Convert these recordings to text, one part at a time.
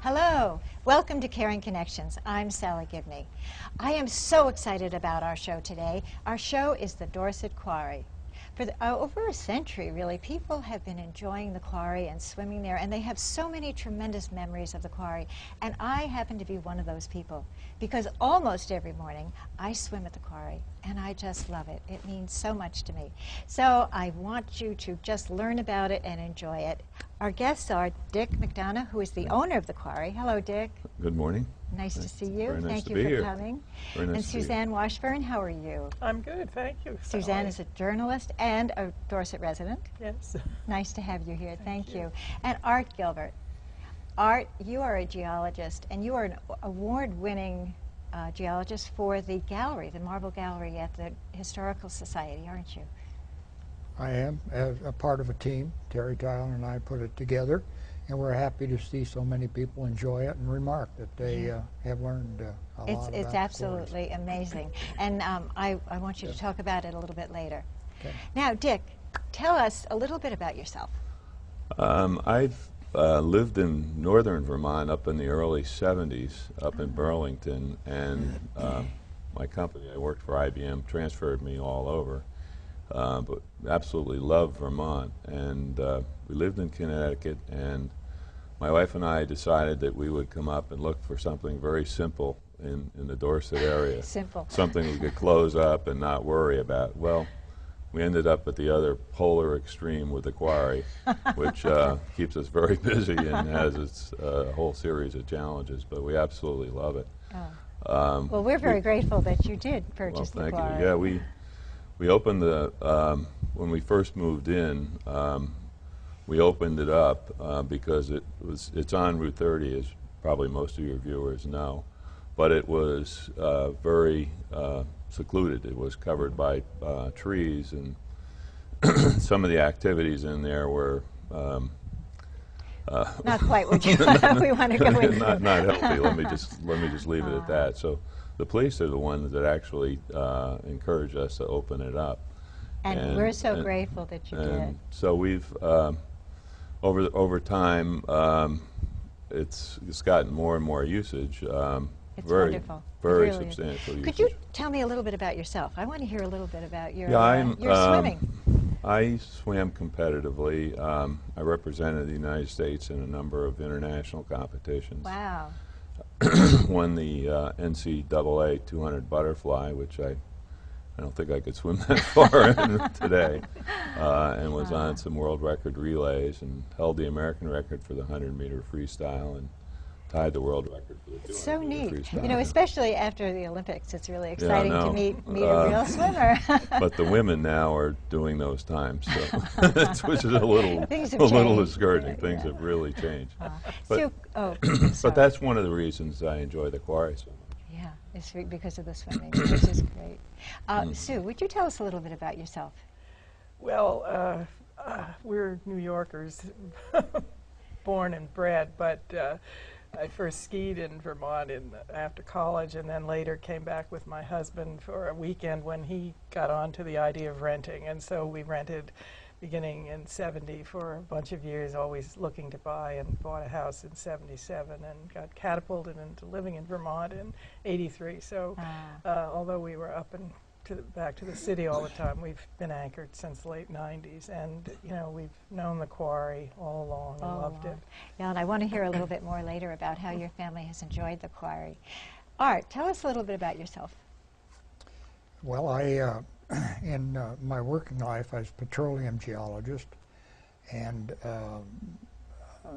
Hello, welcome to Caring Connections. I'm Sally Gibney. I am so excited about our show today. Our show is the Dorset Quarry. For over a century, really, people have been enjoying the quarry and swimming there, and they have so many tremendous memories of the quarry. And I happen to be one of those people, because almost every morning I swim at the quarry, and I just love it. It means so much to me. So I want you to just learn about it and enjoy it. Our guests are Dick McDonough, who is the owner of the quarry. Hello, Dick. Good morning. Nice to see you. Very nice Thank to you be for here. coming. Very nice And to be here. Suzanne Washburn, how are you? I'm good, thank you. Suzanne is a journalist and a Dorset resident. Yes. Nice to have you here. Thank you. And Art Gilbert. Art, you are a geologist, and you are an award-winning geologist for the gallery, the Marble Gallery at the Historical Society, aren't you? I am, as a part of a team. Terry Tyler and I put it together, and we're happy to see so many people enjoy it and remark that they have learned a lot about It's the absolutely amazing. And I want you to talk about it a little bit later. Okay. Now, Dick, tell us a little bit about yourself. I've lived in northern Vermont up in the early 70s, up in Burlington, and my company, I worked for IBM, transferred me all over. But absolutely love Vermont, and we lived in Connecticut, and my wife and I decided that we would come up and look for something very simple in the Dorset area. Simple. Something we could close up and not worry about. Well, we ended up at the other polar extreme with the quarry, which keeps us very busy and has its whole series of challenges, but we absolutely love it. Oh. Well, we're very grateful that you did purchase the thank quarry. you. Yeah, we opened the, when we first moved in, we opened it up because it's on Route 30, as probably most of your viewers know, but it was very secluded. It was covered by trees, and some of the activities in there were not quite what we want to go into. not healthy. Let me just leave it at that. So the police are the ones that actually encouraged us to open it up. And we're so grateful that you did. So we've, over time, it's gotten more and more usage. It's very, wonderful. Very really substantial usage. Could you tell me a little bit about yourself? I want to hear a little bit about your, your swimming. I swam competitively. I represented the United States in a number of international competitions. Wow. Won the NCAA 200 butterfly, which I don't think I could swim that far in today, and was on some world record relays and held the American record for the 100-meter freestyle and tied the world record for the 200-meter So neat. freestyle. You know, especially after the Olympics, it's really exciting to meet a real swimmer. But the women now are doing those times, so which is a little discouraging. Things have really changed. But, but that's one of the reasons I enjoy the quarry so much. Yeah, it's because of the swimming, which is great. Sue, would you tell us a little bit about yourself? Well, we're New Yorkers, born and bred, but I first skied in Vermont after college, and then later came back with my husband for a weekend when he got on to the idea of renting. And so we rented beginning in '70 for a bunch of years, always looking to buy, and bought a house in '77 and got catapulted into living in Vermont in '83. So although we were up and back to the city all the time, we've been anchored since the late '90s, and you know, we've known the quarry all along and loved it. Yeah, and I want to hear a little bit more later about how your family has enjoyed the quarry. Art, tell us a little bit about yourself. Well, in my working life, I was a petroleum geologist, and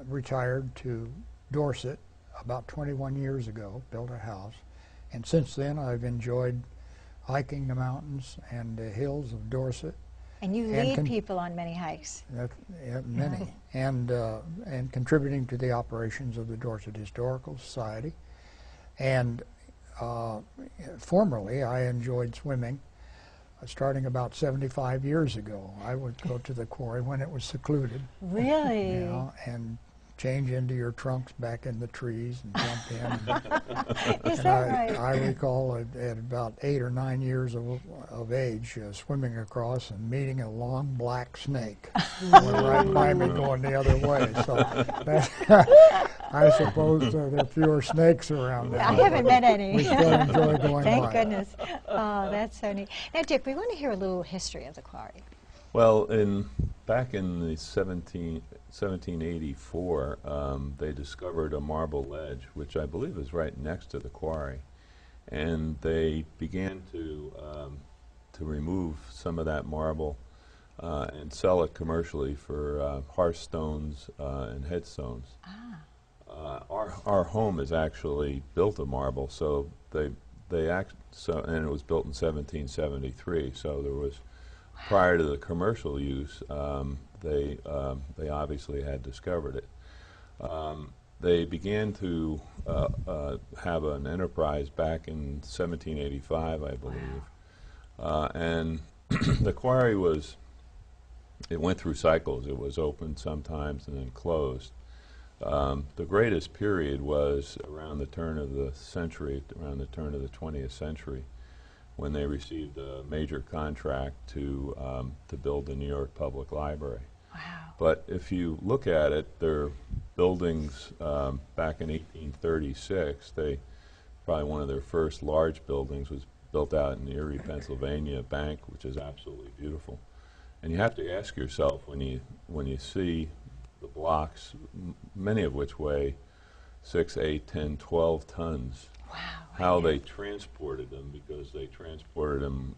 retired to Dorset about 21 years ago, built a house, and since then I've enjoyed hiking the mountains and the hills of Dorset. And you lead people on many hikes. Many. And contributing to the operations of the Dorset Historical Society. And formerly I enjoyed swimming, starting about 75 years ago. I would go to the quarry when it was secluded. Really? You know, and change into your trunks back in the trees and jump in. Is And that right? I recall at about 8 or 9 years of age, swimming across and meeting a long black snake. Went right by me going the other way. So that, I suppose there are fewer snakes around now. I haven't met any. We still enjoy going Thank by. goodness. Oh, that's so neat. Now, Dick, we want to hear a little history of the quarry. Well, back in the 1784, they discovered a marble ledge, which I believe is right next to the quarry, and they began to remove some of that marble and sell it commercially for hearthstones and headstones. Our home is actually built of marble, so and it was built in 1773. So there was, prior to the commercial use, they obviously had discovered it. They began to have an enterprise back in 1785, I believe, and the quarry it went through cycles. It was opened sometimes and then closed. The greatest period was around the turn of the century, around the turn of the 20th century, when they received a major contract to build the New York Public Library. Wow. But if you look at it, their buildings back in 1836, probably one of their first large buildings was built out in Erie, Pennsylvania, a bank, which is absolutely beautiful. And you have to ask yourself when you see the blocks, many of which weigh 6, 8, 10, 12 tons. Wow. How they transported them, because they transported them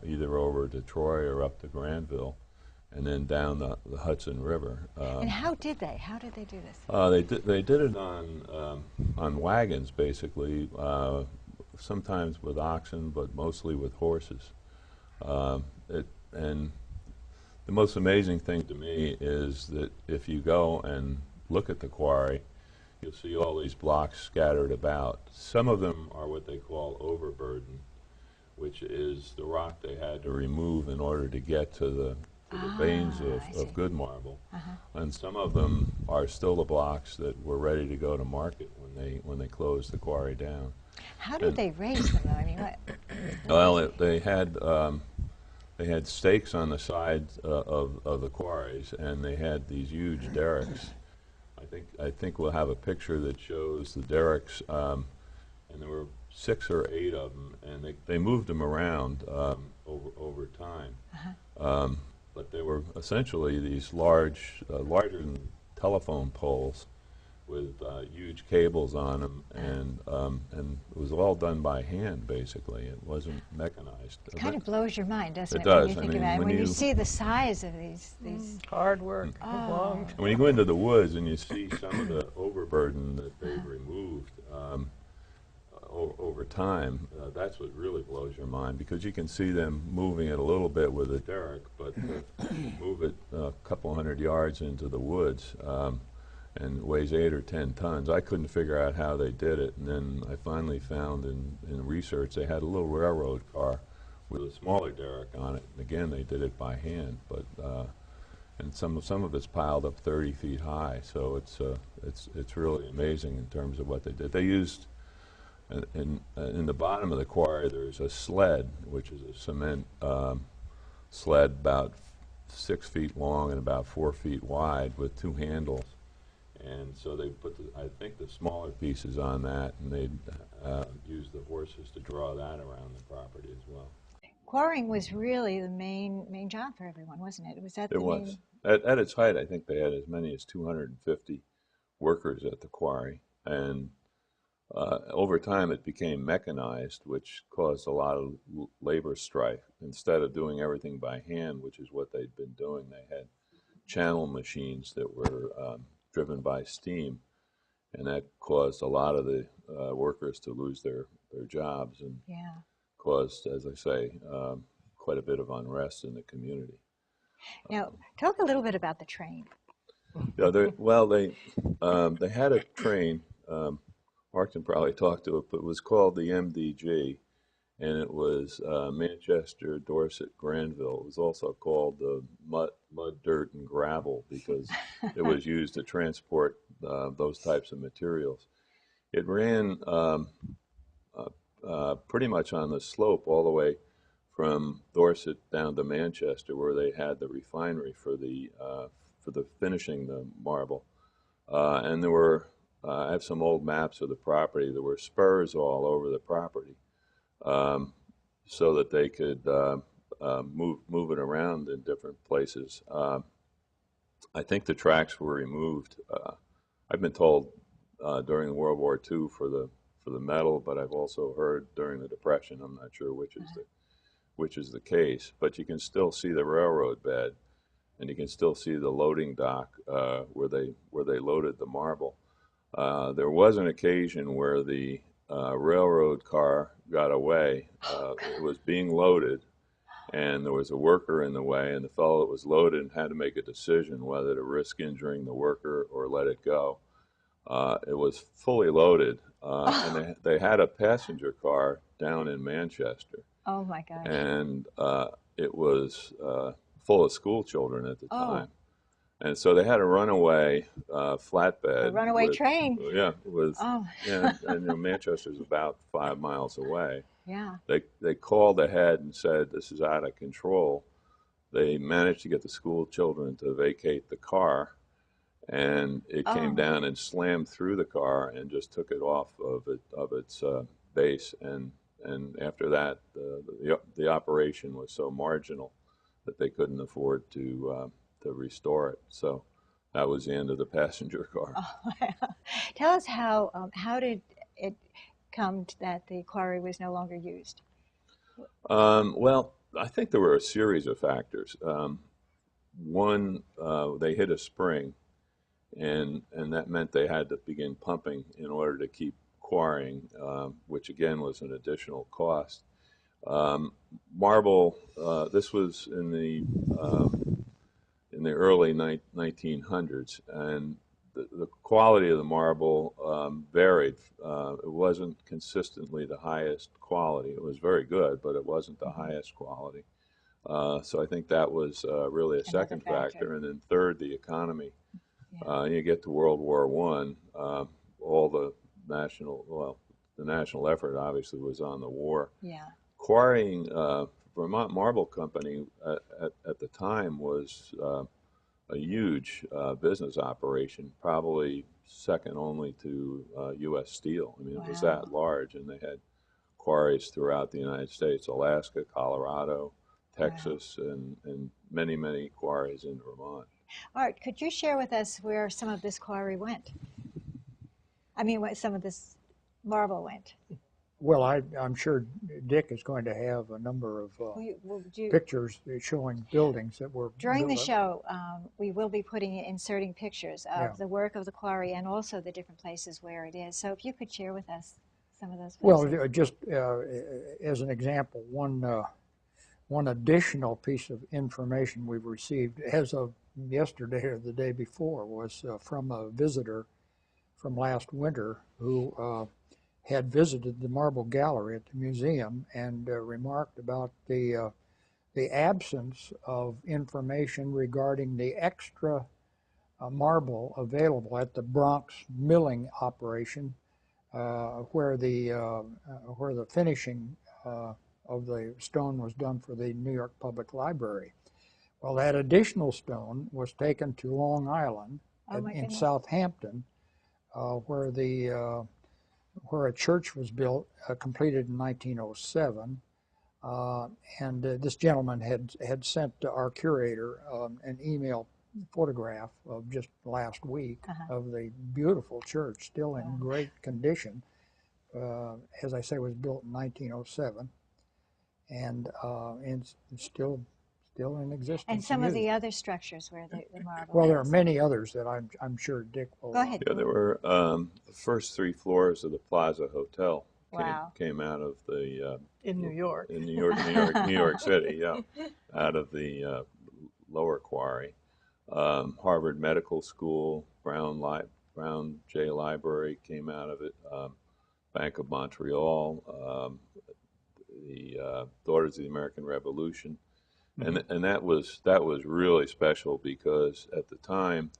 either over to Troy or up to Granville, and then down the Hudson River. And how did they do this? They did it on wagons, basically, sometimes with oxen, but mostly with horses. And the most amazing thing to me is that if you go and look at the quarry, you'll see all these blocks scattered about. Some of them are what they call overburden, which is the rock they had to remove in order to get to the veins of good marble. And some of them are still the blocks that were ready to go to market when they closed the quarry down. How did they raise them, though? I mean, what? Well, they had stakes on the sides of the quarries, and they had these huge derricks. I think we'll have a picture that shows the derricks, and there were 6 or 8 of them, and they moved them around over time. But they were essentially these larger than telephone poles with huge cables on them, and it was all done by hand, basically. It wasn't mechanized. It kind of blows your mind, doesn't it? It does. When you think about it. When you see the size of these Hard work, long. When you go into the woods and you see some of the overburden that they've removed over time, that's what really blows your mind, because you can see them moving it a little bit with a derrick, but move it a couple hundred yards into the woods, and weighs 8 or 10 tons. I couldn't figure out how they did it, and then I finally found in research they had a little railroad car with a smaller derrick on it, and again they did it by hand, but and some of it's piled up 30 feet high, so it's really amazing in terms of what they did. They used in the bottom of the quarry there's a sled, which is a cement sled about 6 feet long and about 4 feet wide with 2 handles. And so they put, I think, the smaller pieces on that, and they used the horses to draw that around the property as well. Quarrying was really the main job for everyone, wasn't it? Was that the main? At its height, I think they had as many as 250 workers at the quarry, and over time it became mechanized, which caused a lot of labor strife. Instead of doing everything by hand, which is what they'd been doing, they had channel machines that were driven by steam, and that caused a lot of the workers to lose their jobs, and caused, as I say, quite a bit of unrest in the community. Now, talk a little bit about the train. Yeah, they had a train. Mark can probably talk to it, but it was called the MDG, and it was Manchester, Dorset, Granville. It was also called the mud, dirt, and gravel because it was used to transport those types of materials. It ran pretty much on the slope all the way from Dorset down to Manchester, where they had the refinery for the finishing the marble. And there were I have some old maps of the property. There were spurs all over the property, um, so that they could move it around in different places. I think the tracks were removed. I've been told during World War II for the metal, but I've also heard during the Depression. I'm not sure which is the case, but you can still see the railroad bed, and you can still see the loading dock where they loaded the marble. There was an occasion where the railroad car got away. It was being loaded, and there was a worker in the way, and the fellow that was loaded had to make a decision whether to risk injuring the worker or let it go. It was fully loaded, and they had a passenger car down in Manchester, Oh my gosh. and it was full of school children at the Oh. time. And so they had a runaway flatbed. A runaway with, train. Yeah, with Oh. yeah, and Manchester's about 5 miles away. Yeah. They called ahead and said this is out of control. They managed to get the school children to vacate the car, and it came down and slammed through the car and just took it off of its base. And after that, the operation was so marginal that they couldn't afford to restore it. So that was the end of the passenger car. Tell us how did it come that the quarry was no longer used? Well, I think there were a series of factors. One, they hit a spring, and that meant they had to begin pumping in order to keep quarrying, which again was an additional cost. Marble, this was in the early 1900s, and the quality of the marble varied. It wasn't consistently the highest quality. It was very good, but it wasn't the highest quality. So I think that was really a second factor. And then third, the economy. Yeah. You get to World War I, all the national effort obviously was on the war. Yeah. Quarrying, Vermont Marble Company at the time was a huge business operation, probably second only to U.S. Steel. I mean, it was that large, and they had quarries throughout the United States, Alaska, Colorado, Texas, and many, many quarries in Vermont. Art, could you share with us where some of this quarry went? I mean, what some of this marble went? Well, I'm sure Dick is going to have a number of pictures showing buildings that were during the built. show. We will be inserting pictures of the work of the quarry and also the different places where it is. So if you could share with us some of those places. Well, just as an example, one additional piece of information we've received as of yesterday or the day before was from a visitor from last winter who had visited the Marble Gallery at the museum and remarked about the absence of information regarding the extra marble available at the Bronx milling operation, where the finishing of the stone was done for the New York Public Library. Well, that additional stone was taken to Long Island in Southampton, where a church was built, completed in 1907, and this gentleman had sent to our curator an email photograph of just last week of the beautiful church, still in great condition. As I say, was built in 1907, and it's still in existence. And some of the other structures where the marble. Well, there are many others that I'm sure Dick will. Go ahead. Yeah, there were the first 3 floors of the Plaza Hotel came out of the in New York. In New York City, yeah, out of the lower quarry. Harvard Medical School, Brown J Library came out of it. Bank of Montreal. the Daughters of the American Revolution, and that was really special because at the time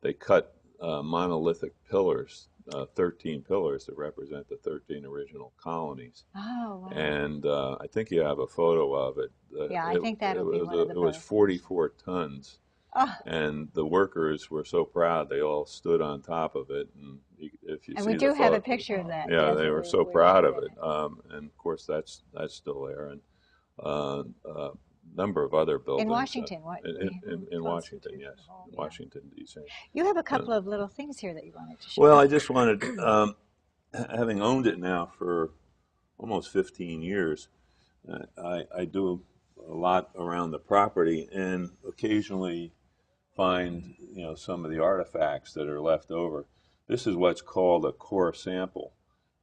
they cut monolithic pillars, 13 pillars that represent the 13 original colonies. Oh, wow. And I think you have a photo of it. Yeah, I think that'll be one of the It was posters. 44 tons. Oh, And the workers were so proud, they all stood on top of it. And if you and see we the do have a photo, picture of that. yeah, Yes, they were we- so we proud of showed it. And of course, that's still there. And a number of other buildings. In Washington, in Washington, yes, Hall, in yeah. Washington, D.C. You have a couple of little things here that you wanted to show. Well, I just wanted, having owned it now for almost 15 years, I do a lot around the property and occasionally find, some of the artifacts that are left over. This is what's called a core sample,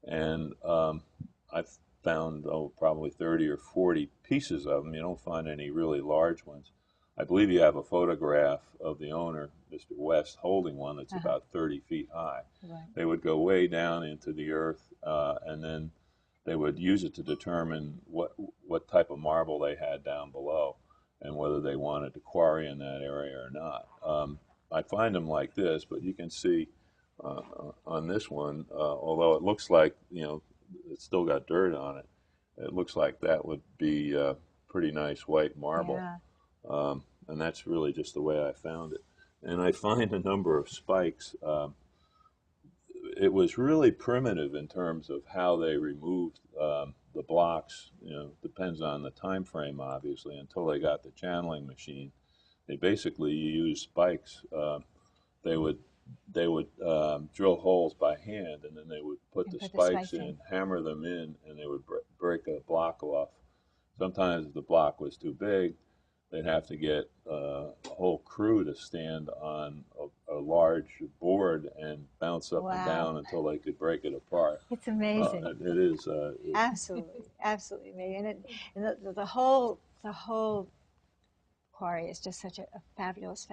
and I've found probably 30 or 40 pieces of them. You don't find any really large ones. I believe you have a photograph of the owner, Mr. West, holding one that's about 30 feet high. Right. They would go way down into the earth, and then they would use it to determine what type of marble they had down below and whether they wanted to quarry in that area or not. I find them like this, but you can see on this one, although it looks like, it's still got dirt on it, it looks like that would be pretty nice white marble. Yeah. And that's really just the way I found it. And I find a number of spikes. It was really primitive in terms of how they removed the blocks. Depends on the time frame, obviously, until they got the channeling machine. They basically used spikes. They would drill holes by hand, and then they would put the spikes in, hammer them in, and they would break a block off. Sometimes if the block was too big, they'd have to get a whole crew to stand on a large board and bounce up and down until they could break it apart. It's amazing. It is absolutely amazing. And the whole quarry is just such a fabulous.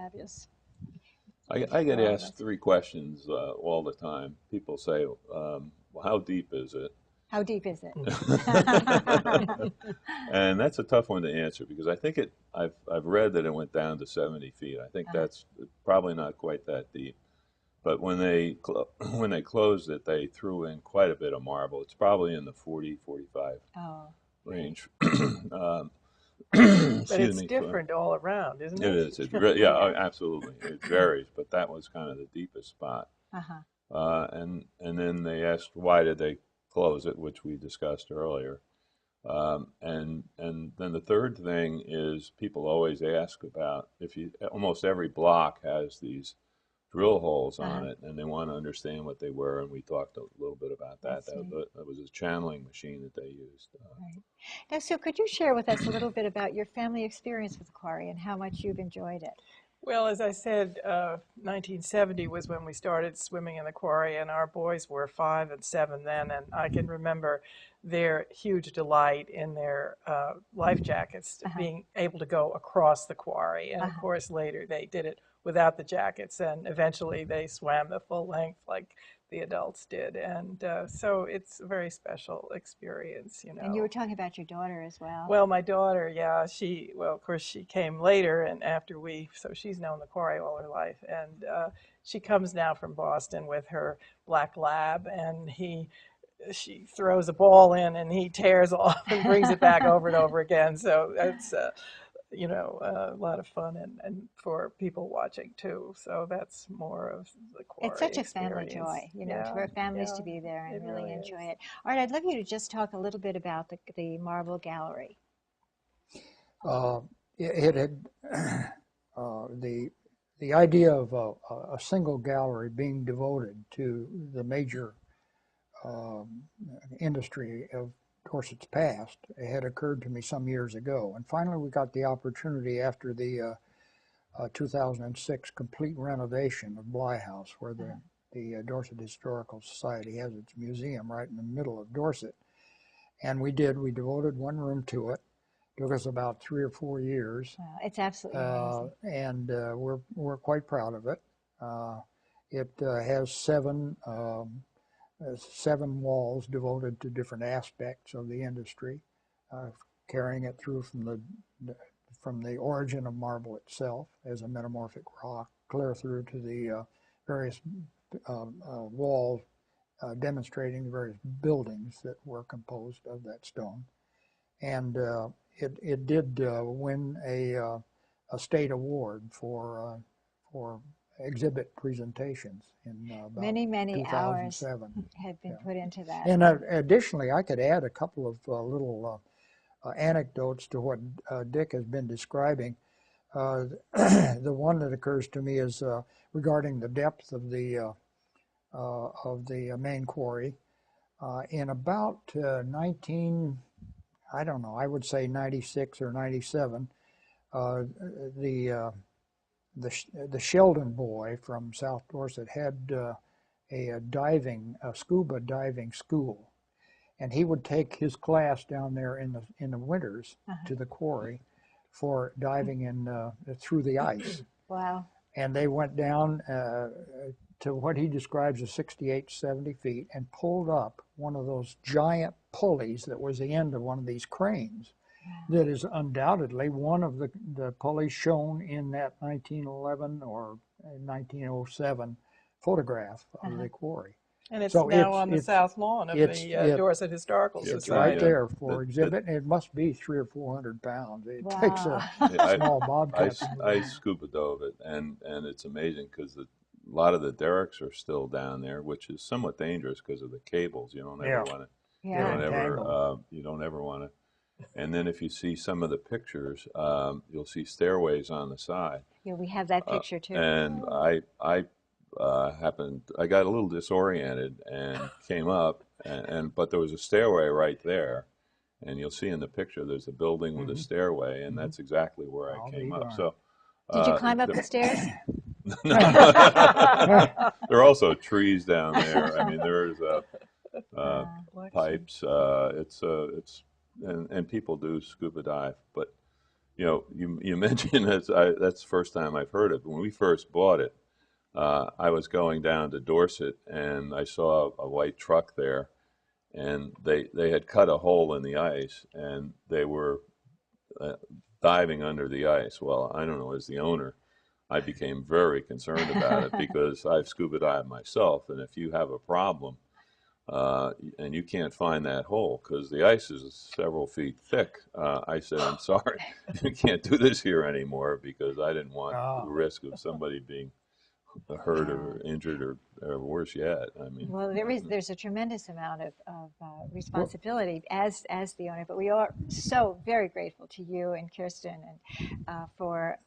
I get asked three questions all the time. People say, well, how deep is it? How deep is it? And that's a tough one to answer because I think I've read that it went down to 70 feet. I think that's probably not quite that deep. But when they closed it, they threw in quite a bit of marble. It's probably in the 40, 45 range. But it's different all around, isn't it? It is. Yeah, absolutely. It varies, but that was kind of the deepest spot. And then they asked why did they close it, which we discussed earlier. And then the third thing is people always ask about almost every block has these drill holes on it, and they want to understand what they were, and we talked a little bit about that. That was a channeling machine that they used. Right. Now, Sue, could you share with us a little bit about your family experience with the quarry and how much you've enjoyed it? Well, as I said, 1970 was when we started swimming in the quarry, and our boys were 5 and 7 then, and I can remember their huge delight in their life jackets, being able to go across the quarry. And of course, later they did it without the jackets, and eventually they swam the full length like the adults did. And so it's a very special experience, And you were talking about your daughter as well. Well, my daughter, yeah, of course, she came later, and so she's known the quarry all her life. And she comes now from Boston with her black lab, and she throws a ball in, and he tears off and brings it back over and over again. So that's, a lot of fun and for people watching too. So that's more of the quarry It's such a experience. family joy, for families to be there and really enjoy it. All right, I'd love you to just talk a little bit about the marble gallery. It had the idea of a single gallery being devoted to the major industry of Dorset's past had occurred to me some years ago. And finally we got the opportunity after the 2006 complete renovation of Bly House, where the Dorset Historical Society has its museum right in the middle of Dorset. And we devoted one room to it. It took us about 3 or 4 years. Wow, it's absolutely amazing. And we're quite proud of it. It has 7 walls devoted to different aspects of the industry. carrying it through from the origin of marble itself as a metamorphic rock, clear through to the various walls demonstrating the various buildings that were composed of that stone. And it did win a state award for exhibit presentations in about Many hours 2007. had been put into that. And additionally, I could add a couple of little anecdotes to what Dick has been describing. The one that occurs to me is regarding the depth of the main quarry. In about I don't know, I would say 96 or 97, the Sheldon boy from South Dorset had a scuba diving school, and he would take his class down there in the winters to the quarry for diving in through the ice. Wow. And they went down to what he describes as 68, 70 feet and pulled up one of those giant pulleys that was the end of one of these cranes. That is undoubtedly one of the pulleys shown in that 1911 or 1907 photograph of the quarry. And it's So now on the south lawn of the Dorset Historical It's Society. right there for exhibit. It must be 300 or 400 pounds. It takes a small bobcat. I scuba dove it, and it's amazing because a lot of the derricks are still down there, which is somewhat dangerous because of the cables. You don't ever want to. You don't ever want to. And then if you see some of the pictures, you'll see stairways on the side. Yeah, we have that picture too. And I got a little disoriented and came up, but there was a stairway right there. And you'll see in the picture there's a building with a stairway, and that's exactly where I came up. So, did you climb up the stairs? There are also trees down there. I mean, there's pipes. And people do scuba dive. But you mentioned that's the first time I've heard it. But when we first bought it, I was going down to Dorset, and I saw a white truck there, and they had cut a hole in the ice, and they were diving under the ice. Well, I don't know, as the owner, I became very concerned about it because I've scuba dived myself, and if you have a problem and you can't find that hole because the ice is several feet thick, I said, I'm sorry, you can't do this here anymore because I didn't want the risk of somebody being hurt or injured or worse yet. I mean, well, there's a tremendous amount of responsibility as the owner, but we are so very grateful to you and Kirsten and for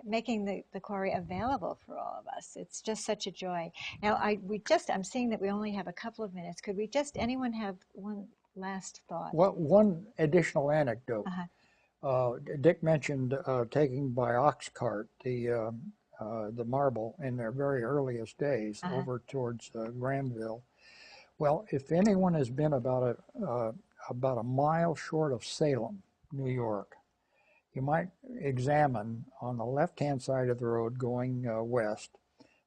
making the quarry available for all of us. It's just such a joy. Now, I'm seeing that we only have a couple of minutes. Could anyone have one last thought? Well, one additional anecdote. Dick mentioned taking by ox cart the marble in their very earliest days over towards Granville. Well, if anyone has been about a mile short of Salem, New York, you might examine on the left-hand side of the road going west.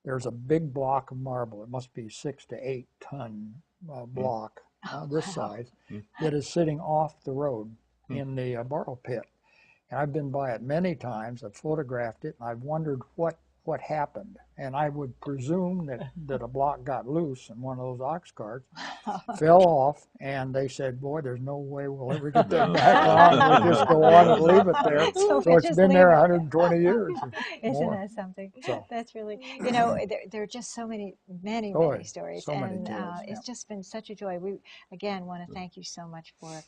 There's a big block of marble. It must be 6 to 8 ton block this size that is sitting off the road in the borrow pit. And I've been by it many times. I've photographed it, and I've wondered what happened. And I would presume that a block got loose in one of those ox carts, fell off, and they said, boy, there's no way we'll ever get that back on. We'll just go on and leave it there. So it's been there 120 years. Isn't that something? So. That's really, there are just so many stories. So many tales, it's just been such a joy. We, again, want to thank you so much for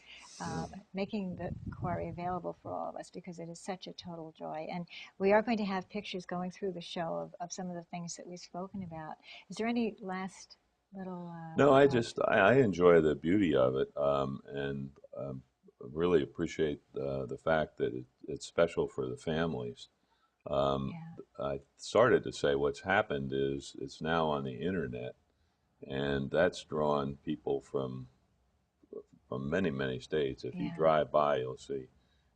making the quarry available for all of us because it is such a total joy. And we are going to have pictures going through the show of some of the things that we've spoken about. Is there any last little... No, I enjoy the beauty of it and really appreciate the fact that it's special for the families. I started to say what's happened is it's now on the internet, and that's drawn people from many, many states. If you drive by, you'll see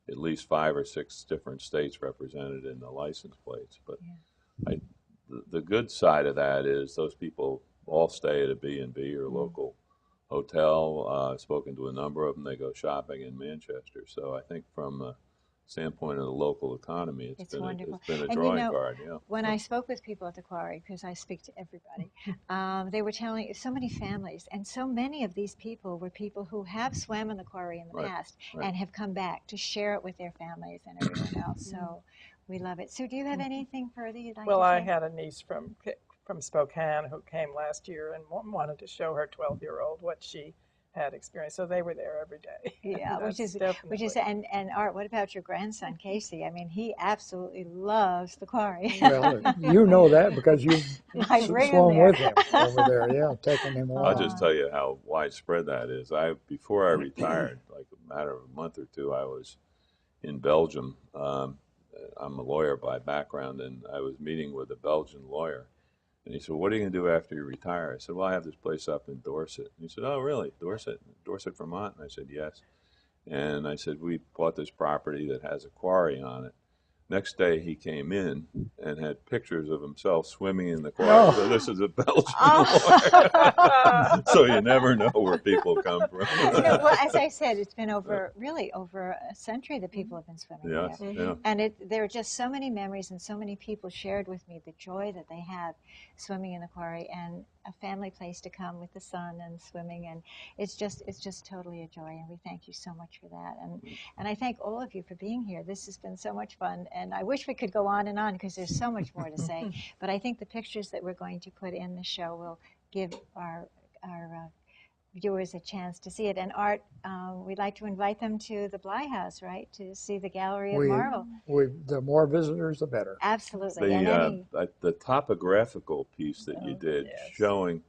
at least 5 or 6 different states represented in the license plates. But the good side of that is those people all stay at a B&B or local hotel. I've spoken to a number of them. They go shopping in Manchester. So I think from a standpoint of the local economy, It's wonderful. it's been a And you drawing know, card. Yeah. when I spoke with people at the Quarry, because I speak to everybody, they were telling so many families, and so many of these people were people who have swam in the Quarry in the Right, past right. and have come back to share it with their families and everyone else. So we love it. So do you have anything further you'd like Well, to I say? had a niece from Spokane who came last year and wanted to show her 12-year-old what she had experienced. So they were there every day. Yeah, which That's is definitely. and Art, what about your grandson Casey? I mean, he absolutely loves the Quarry. Well, you know that because you've I bring him swum there. with him over there, yeah, taking him I'll along. just tell you how widespread that is. Before I retired, like a matter of a month or two, I was in Belgium. I'm a lawyer by background, and I was meeting with a Belgian lawyer. And he said, "What are you going to do after you retire?" I said, "Well, I have this place up in Dorset." And he said, "Oh, really? Dorset, Vermont?" And I said, "Yes." And I said, "We bought this property that has a quarry on it." Next day, he came in and had pictures of himself swimming in the quarry. So Oh, this is a Belgian Oh. lawyer. So you never know where people come from. Well, as I said, it's been really over a century that people have been swimming there. Yes, yeah. And there are just so many memories, and so many people shared with me the joy that they have swimming in the Quarry, and a family place to come with the sun and swimming, and it's just totally a joy, and we thank you so much for that. And I thank all of you for being here. This has been so much fun, and I wish we could go on and on because there's so much more to say. But I think the pictures that we're going to put in the show will give our viewers a chance to see it. And Art, we'd like to invite them to the Bly House, right, to see the Gallery of we, Marble. the more visitors, the better. Absolutely. And any, The topographical piece that you did Yes. showing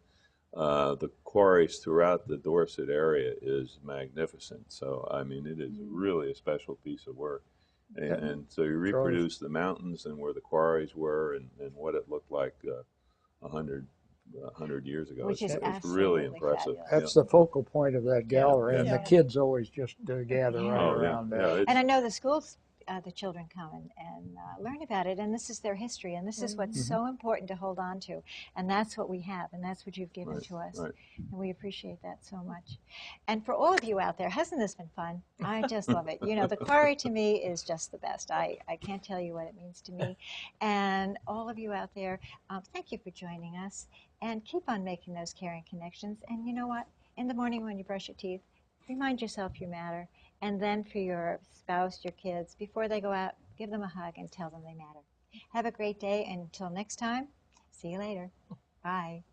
the quarries throughout the Dorset area is magnificent. So, I mean, it is really a special piece of work. And so you reproduce the mountains and where the quarries were and what it looked like 100 years ago. Which is It's really absolutely impressive. fabulous. That's the focal point of that gallery, and Yeah. the kids always just gather Yeah. right Oh, yeah. around Yeah, that. And I know the schools, the children come and learn about it, and this is their history, and this is what's so important to hold on to, and that's what we have, and that's what you've given Right, to us, right. and we appreciate that so much. And for all of you out there, hasn't this been fun? I just love it. You know, the Quarry to me is just the best. I can't tell you what it means to me. And all of you out there, thank you for joining us, and keep on making those caring connections. And you know what? In the morning when you brush your teeth, remind yourself you matter. And then for your spouse, your kids, before they go out, give them a hug and tell them they matter. Have a great day. And until next time, see you later. Bye.